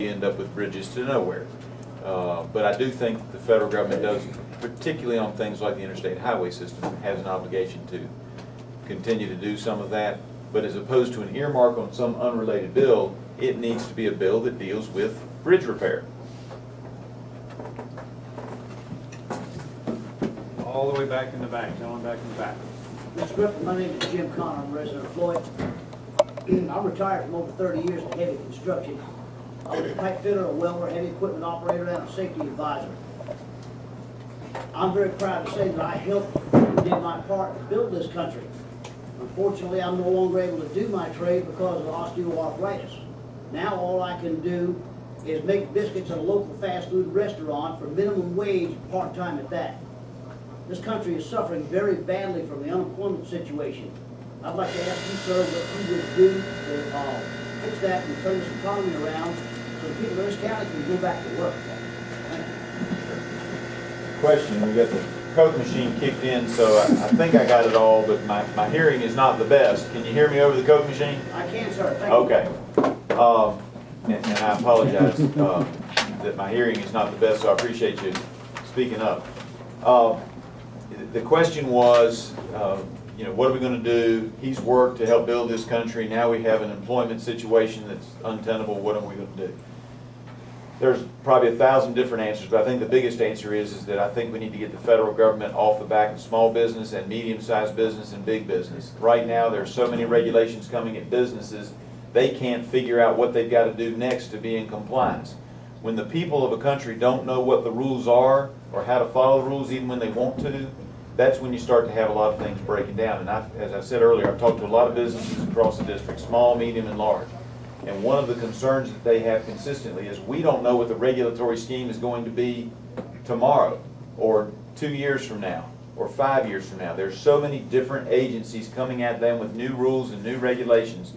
end up with bridges to nowhere. But I do think that the federal government does, particularly on things like the interstate highway system, has an obligation to continue to do some of that. But as opposed to an earmark on some unrelated bill, it needs to be a bill that deals with bridge repair. All the way back in the back, going back in the back. Mr. Griffith, my name is Jim Connor. I'm a resident of Floyd. I'm retired from over 30 years of heavy construction. I was a pipe fitter, a welder, heavy equipment operator, and a safety advisor. I'm very proud to say that I helped and did my part to build this country. Unfortunately, I'm no longer able to do my trade because of osteoarthritis. Now all I can do is make biscuits at a local fast food restaurant for minimum wage, part-time at that. This country is suffering very badly from the unemployment situation. I'd like to ask you, sir, what you would do to fix that and turn this economy around so the people in this county can go back to work. Thank you. Question, we got the Coke machine kicked in, so I think I got it all, but my hearing is not the best. Can you hear me over the Coke machine? I can, sir. Thank you. Okay. And I apologize that my hearing is not the best, so I appreciate you speaking up. The question was, what are we going to do? He's worked to help build this country. Now we have an employment situation that's untenable. What are we going to do? There's probably 1,000 different answers, but I think the biggest answer is that I think we need to get the federal government off the back of small business and medium-sized business and big business. Right now, there's so many regulations coming at businesses, they can't figure out what they've got to do next to be in compliance. When the people of a country don't know what the rules are or how to follow the rules even when they want to, that's when you start to have a lot of things breaking down. And as I said earlier, I've talked to a lot of businesses across the district, small, medium, and large. And one of the concerns that they have consistently is we don't know what the regulatory scheme is going to be tomorrow or 2 years from now or 5 years from now. There's so many different agencies coming at them with new rules and new regulations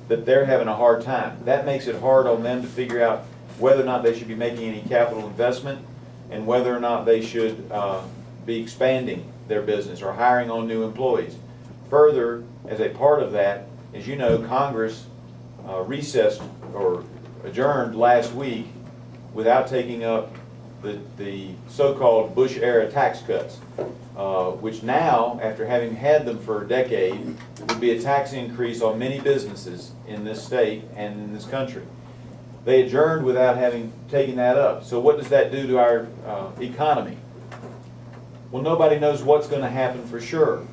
that they're having a hard time. That makes it hard on them to figure out whether or not they should be making any capital investment and whether or not they should be expanding their business or hiring on new employees. Further, as a part of that, as you know, Congress recessed or adjourned last week without taking up the so-called Bush-era tax cuts, which now, after having had them for a decade, would be a tax increase on many businesses in this state and in this country. They adjourned without having taken that up. So what does that do to our economy? Well, nobody knows what's going to happen for sure.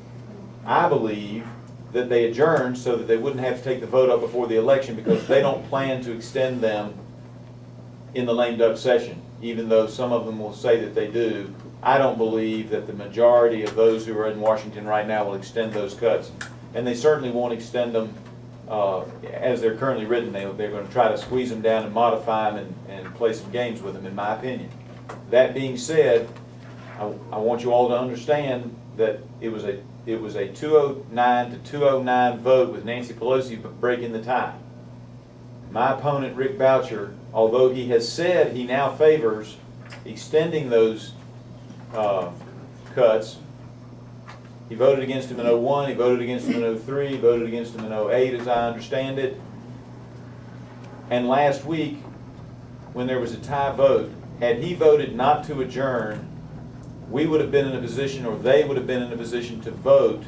I believe that they adjourned so that they wouldn't have to take the vote up before the election because they don't plan to extend them in the lame duck session, even though some of them will say that they do. I don't believe that the majority of those who are in Washington right now will extend those cuts. And they certainly won't extend them as they're currently written. They're going to try to squeeze them down and modify them and play some games with them, in my opinion. That being said, I want you all to understand that it was a 209 to 209 vote with Nancy Pelosi breaking the tie. My opponent, Rick Boucher, although he has said he now favors extending those cuts, he voted against them in 01, he voted against them in 03, he voted against them in 08, as I understand it. And last week, when there was a tie vote, had he voted not to adjourn, we would have been in a position, or they would have been in a position to vote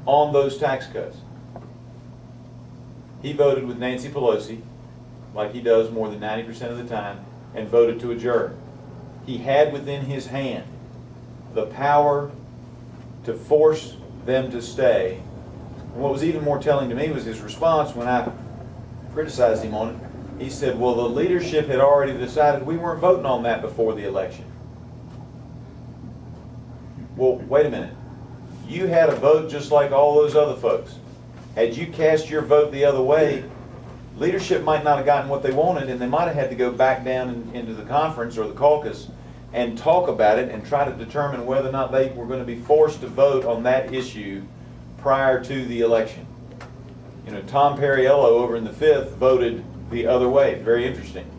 on those tax cuts. He voted with Nancy Pelosi, like he does more than 90% of the time, and voted to adjourn. He had within his hand the power to force them to stay. And what was even more telling to me was his response when I criticized him on it. He said, well, the leadership had already decided we weren't voting on that before the election. Well, wait a minute. You had a vote just like all those other folks. Had you cast your vote the other way, leadership might not have gotten what they wanted, and they might have had to go back down into the conference or the caucus and talk about it and try to determine whether or not they were going to be forced to vote on that issue prior to the election. You know, Tom Perriello over in the 5th voted the other way. Very interesting.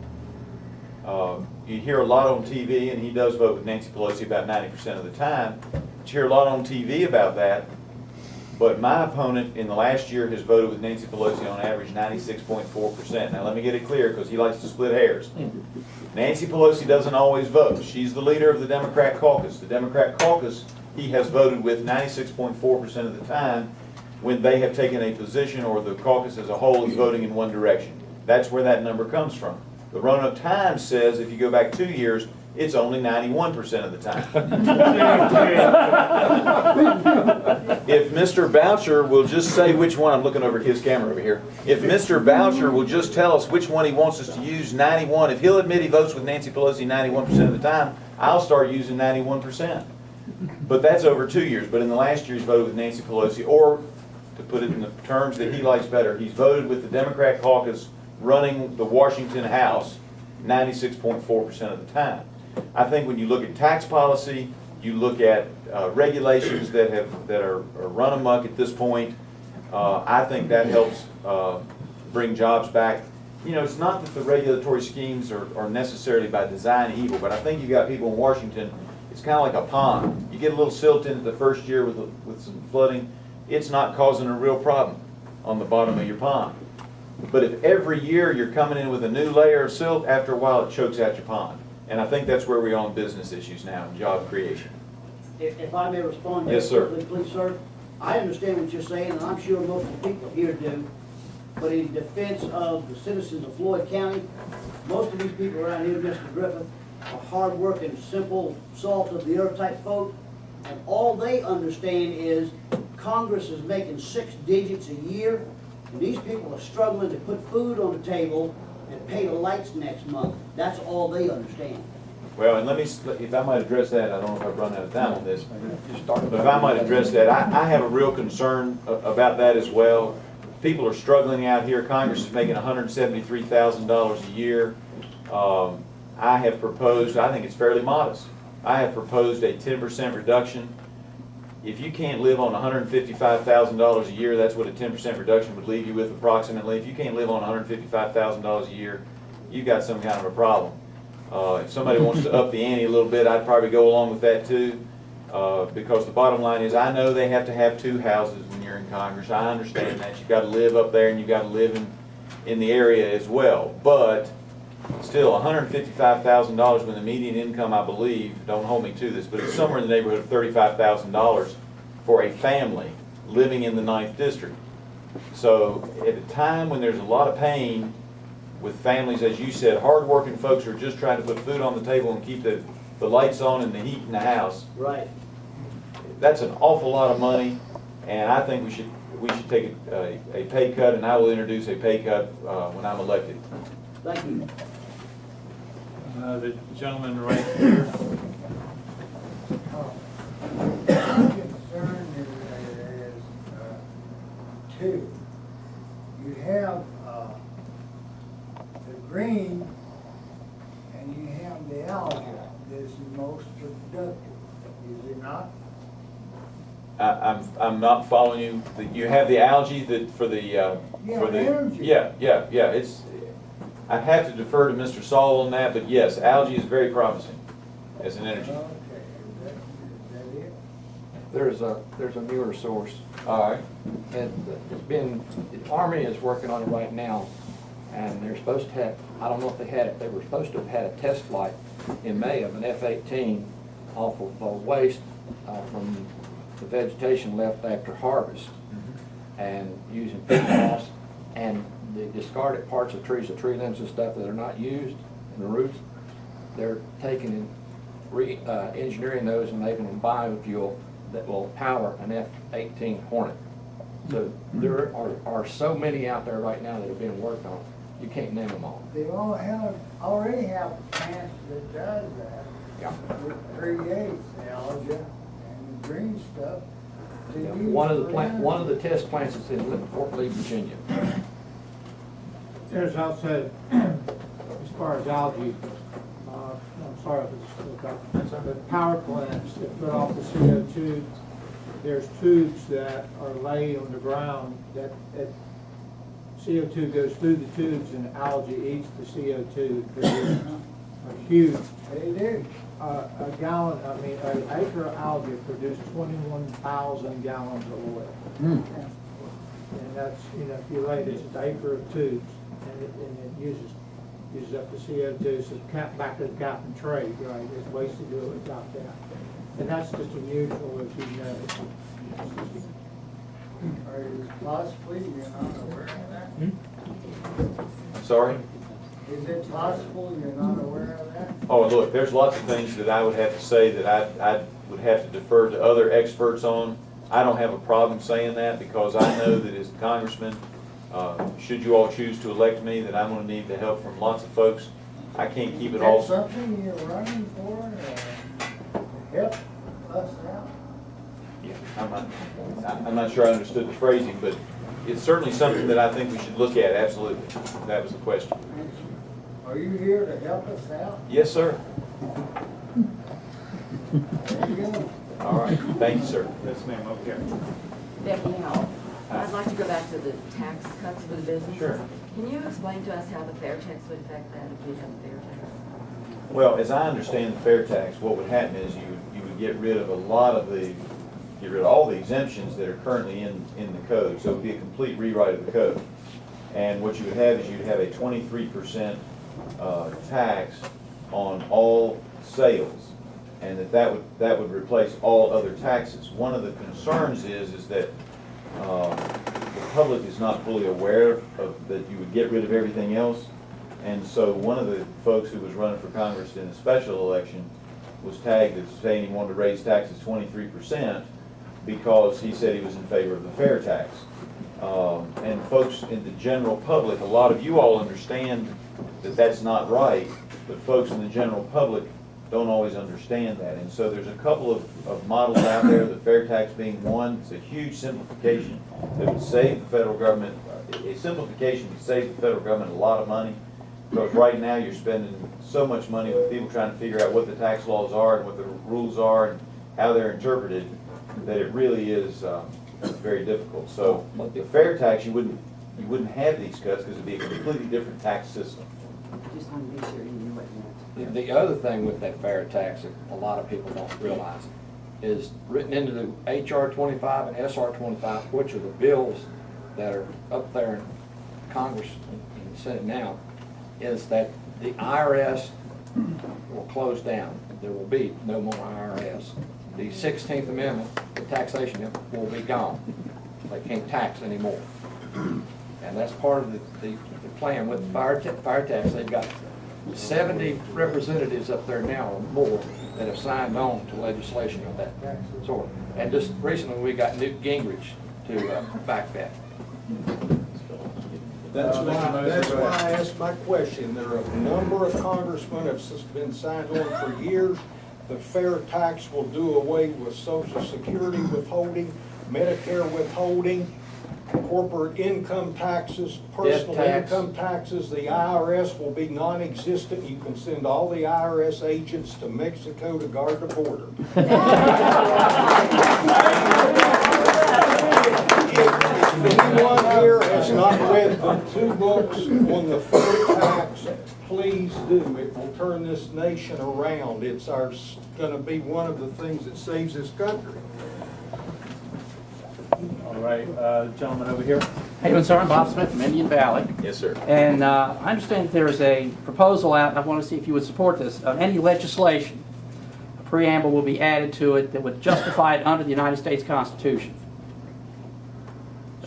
You hear a lot on TV, and he does vote with Nancy Pelosi about 90% of the time, but you hear a lot on TV about that. But my opponent in the last year has voted with Nancy Pelosi on average 96.4%. Now let me get it clear because he likes to split hairs. Nancy Pelosi doesn't always vote. She's the leader of the Democrat caucus. The Democrat caucus, he has voted with 96.4% of the time when they have taken a position, or the caucus as a whole is voting in one direction. That's where that number comes from. The Roanoke Times says if you go back 2 years, it's only 91% of the time. If Mr. Boucher will just say which one, I'm looking over at his camera over here. If Mr. Boucher will just tell us which one he wants us to use, 91, if he'll admit he votes with Nancy Pelosi 91% of the time, I'll start using 91%. But that's over 2 years. But in the last year, he's voted with Nancy Pelosi, or to put it in the terms that he likes better, he's voted with the Democrat caucus running the Washington House 96.4% of the time. I think when you look at tax policy, you look at regulations that are run amok at this point, I think that helps bring jobs back. You know, it's not that the regulatory schemes are necessarily by design evil, but I think you've got people in Washington, it's kind of like a pond. You get a little silt in it the first year with some flooding, it's not causing a real problem on the bottom of your pond. But if every year you're coming in with a new layer of silt, after a while it chokes out your pond. And I think that's where we are on business issues now, and job creation. If I may respond Yes, sir. quickly, please, sir. I understand what you're saying, and I'm sure most of the people here do. But in defense of the citizens of Floyd County, most of these people around here, Mr. Griffith, are hard-working, simple, salt-of-the-earth type folk. And all they understand is Congress is making 6 digits a year, and these people are struggling to put food on the table and pay the lights next month. That's all they understand. Well, and let me, if I might address that, I don't know if I've run out of time on this, but if I might address that, I have a real concern about that as well. People are struggling out here. Congress is making $173,000 a year. I have proposed, I think it's fairly modest, I have proposed a 10% reduction. If you can't live on $155,000 a year, that's what a 10% reduction would leave you with approximately. If you can't live on $155,000 a year, you've got some kind of a problem. If somebody wants to up the ante a little bit, I'd probably go along with that too. Because the bottom line is, I know they have to have 2 houses when you're in Congress. I understand that. You've got to live up there and you've got to live in the area as well. But still, $155,000 when the median income, I believe, don't hold me to this, but it's somewhere in the neighborhood of $35,000 for a family living in the 9th District. So at a time when there's a lot of pain with families, as you said, hard-working folks who are just trying to put food on the table and keep the lights on and the heat in the house. Right. That's an awful lot of money, and I think we should take a pay cut, and I will introduce a pay cut when I'm elected. Thank you. The gentleman right here. My concern is two. You have the green and you have the algae that is the most productive, is it not? I'm not following you. You have the algae that for the energy. yeah. It's, I have to defer to Mr. Saul on that, but yes, algae is very promising as an energy. Okay, is that it? There's a newer source, All right. and it's been, the Army is working on it right now, and they're supposed to have, I don't know if they had it, they were supposed to have had a test flight in May of an F-18 off of waste from the vegetation left after harvest, and using peat moss and the discarded parts of trees, the tree limbs and stuff that are not used, and the roots, they're taking and engineering those and making them biofuel that will power an F-18 Hornet. So there are so many out there right now that are being worked on. You can't name them all. They all already have plants that does that. Yeah. It creates algae and the green stuff. to Yeah, use one of the test plants is in Fort Lee, Virginia. There's also, as far as algae, I'm sorry if it's still up, but power plants that put off the CO2, there's tubes that are laid on the ground that CO2 goes through the tubes and algae eats the CO2 produced. are huge. They do. A gallon, I mean, an acre of algae produces 21,000 gallons of oil. And that's, you know, if you lay this, it's an acre of tubes, and it uses up the CO2, so back to the cap and trade, right? It's wasted to do it without that. And that's just unusual, as you know. Or is it possibly you're not aware of that? I'm sorry? Is it possible you're not aware of that? Oh, look, there's lots of things that I would have to say that I would have to defer to other experts on. I don't have a problem saying that because I know that as congressman, should you all choose to elect me, that I'm going to need the help from lots of folks. I can't keep it all. Is that something you're running for to help us out? Yeah, I'm not sure I understood the phrasing, but it's certainly something that I think we should look at, absolutely. That was the question. Are you here to help us out? Yes, sir. There you go. All right, thank you, sir. Yes, ma'am, over here. Becky Howell. I'd like to go back to the tax cuts for the business. Sure. Can you explain to us how the fair tax would affect that if we have a fair tax? Well, as I understand the fair tax, what would happen is you would get rid of all the exemptions that are currently in the code. So it would be a complete rewrite of the code. And what you would have is you'd have a 23% tax on all sales, and that would replace all other taxes. One of the concerns is that the public is not fully aware of that you would get rid of everything else. And so one of the folks who was running for Congress in a special election was tagged as saying he wanted to raise taxes 23% because he said he was in favor of the fair tax. And folks in the general public, a lot of you all understand that that's not right, but folks in the general public don't always understand that. And so there's a couple of models out there, the fair tax being one. It's a huge simplification that would save the federal government, a simplification would save the federal government a lot of money, because right now you're spending so much money with people trying to figure out what the tax laws are and what the rules are and how they're interpreted, that it really is very difficult. So the fair tax, you wouldn't have these cuts because it'd be a completely different tax system. Just want to be sure you knew what you meant. The other thing with that fair tax that a lot of people don't realize is written into the HR 25 and SR 25, which are the bills that are up there in Congress and the Senate now, is that the IRS will close down. There will be no more IRS. The 16th Amendment, the taxation will be gone. They can't tax anymore. And that's part of the plan with the fire tax. They've got 70 representatives up there now or more that have signed on to legislation of that sort. And just recently we got Newt Gingrich to back that. That's why I asked my question. There are a number of congressmen have been signed on for years. The fair tax will do away with Social Security withholding, Medicare withholding, corporate income taxes, personal tax. income taxes. The IRS will be non-existent. You can send all the IRS agents to Mexico to guard the border. If anyone here has not read the 2 books on the fair tax, please do. It will turn this nation around. It's going to be one of the things that saves this country. All right, gentleman over here. How you doing, sir? I'm Bob Smith from Indian Valley. Yes, sir. And I understand that there's a proposal out, I want to see if you would support this, any legislation, a preamble will be added to it that would justify it under the United States Constitution.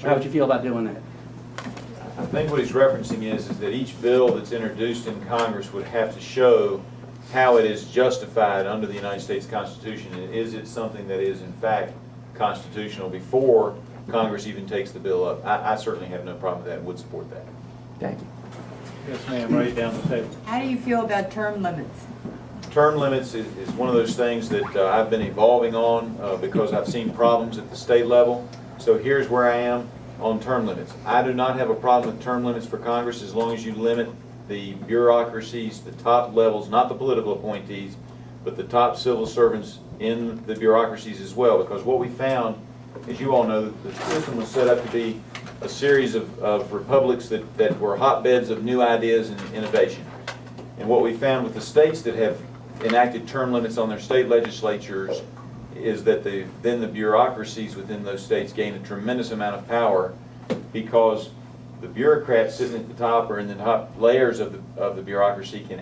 How would you feel about doing that? I think what he's referencing is that each bill that's introduced in Congress would have to show how it is justified under the United States Constitution. And is it something that is in fact constitutional before Congress even takes the bill up? I certainly have no problem with that and would support that. Thank you. Yes, ma'am, right down the table. How do you feel about term limits? Term limits is one of those things that I've been evolving on because I've seen problems at the state level. So here's where I am on term limits. I do not have a problem with term limits for Congress as long as you limit the bureaucracies, the top levels, not the political appointees, but the top civil servants in the bureaucracies as well. Because what we found, as you all know, the system was set up to be a series of republics that were hotbeds of new ideas and innovation. And what we found with the states that have enacted term limits on their state legislatures is that then the bureaucracies within those states gain a tremendous amount of power, because the bureaucrats sitting at the top or in the top layers of the bureaucracy can